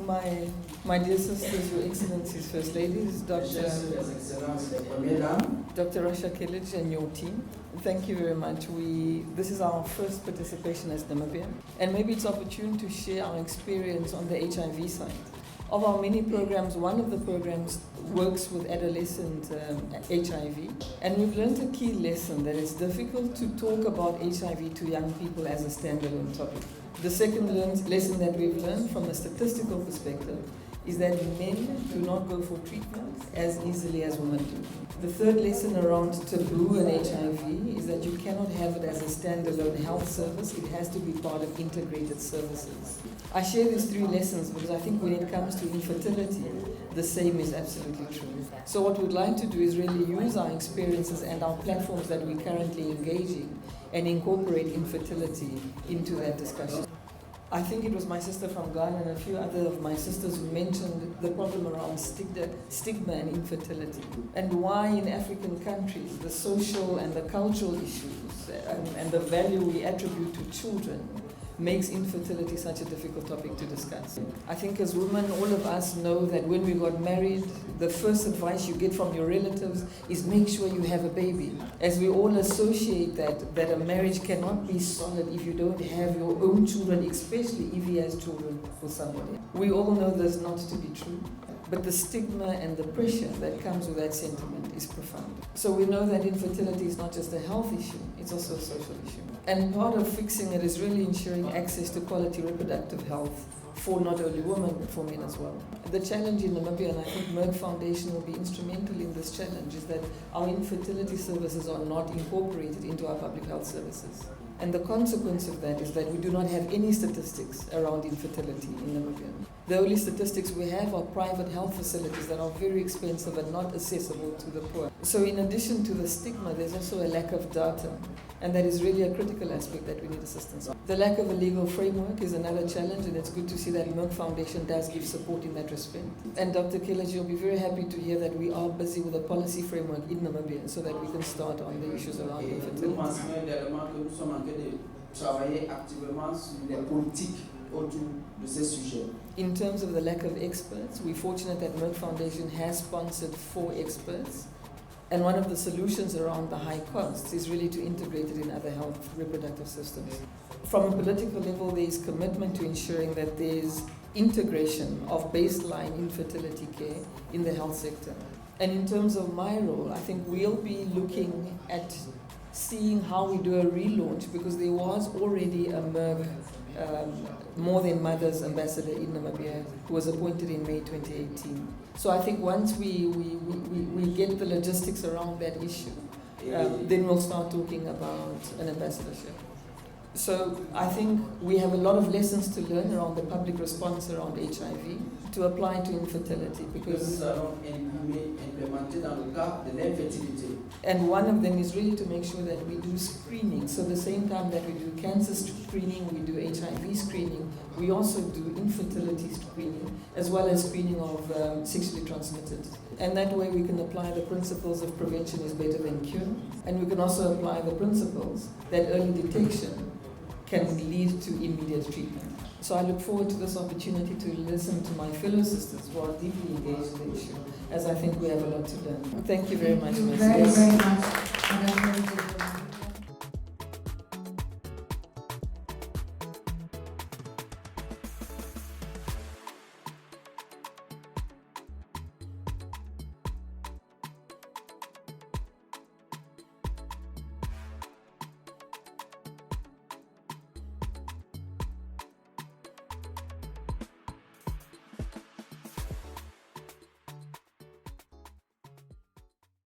My dear sisters, Your Excellencies, First Ladies, Dr. Rasha Kelledge and your team, thank you very much. This is our first participation as Namibia, and maybe it's opportune to share our experience on the HIV side. Of our many programs, one of the programs works with adolescent HIV, and we've learned a key lesson that it's difficult to talk about HIV to young people as a standalone topic. The second lesson that we've learned from a statistical perspective is that men do not go for treatment as easily as women do. The third lesson around taboo and HIV is that you cannot have it as a standalone health service. It has to be part of integrated services. I share these three lessons because I think when it comes to infertility, the same is absolutely true. So what we'd like to do is really use our experiences and our platforms that we're currently engaging and incorporate infertility into that discussion. I think it was my sister from Ghana and a few other of my sisters who mentioned the problem around stigma and infertility, and why in African countries the social and the cultural issues and the value we attribute to children makes infertility such a difficult topic to discuss. I think as women, all of us know that when we got married, the first advice you get from your relatives is make sure you have a baby. As we all associate that a marriage cannot be solid if you don't have your own children, especially if he has children with somebody. We all know this not to be true, but the stigma and the pressure that comes with that sentiment is profound. So we know that infertility is not just a health issue, it's also a social issue. And part of fixing it is really ensuring access to quality reproductive health for not only women, but for men as well. The challenge in Namibia, and I think Merck Foundation will be instrumental in this challenge, is that our infertility services are not incorporated into our public health services. And the consequence of that is that we do not have any statistics around infertility in Namibia. The only statistics we have are private health facilities that are very expensive and not accessible to the poor. So in addition to the stigma, there's also a lack of data. And that is really a critical aspect that we need assistance on. The lack of a legal framework is another challenge, and it's good to see that Merck Foundation does give support in that respect. And Dr. Kelledge, you'll be very happy to hear that we are busy with a policy framework in Namibia so that we can start on the issues around infertility. In terms of the lack of experts, we're fortunate that Merck Foundation has sponsored 4 experts. And one of the solutions around the high costs is really to integrate it in other health reproductive systems. From a political level, there is commitment to ensuring that there is integration of baseline infertility care in the health sector. And in terms of my role, I think we'll be looking at seeing how we do a relaunch, because there was already a Merck More Than Mothers ambassador in Namibia who was appointed in May 2018. So I think once we get the logistics around that issue, then we'll start talking about an ambassadorship. So I think we have a lot of lessons to learn around the public response around HIV to apply to infertility, because and one of them is really to make sure that we do screening. So the same time that we do cancer screening, we do HIV screening, we also do infertility screening, as well as screening of sexually transmitted. And that way we can apply the principles of prevention is better than cure, and we can also apply the principles that early detection can lead to immediate treatment. So I look forward to this opportunity to listen to my fellow sisters who are deeply engaged in the issue, as I think we have a lot to learn. Thank you very much. Thank you very much.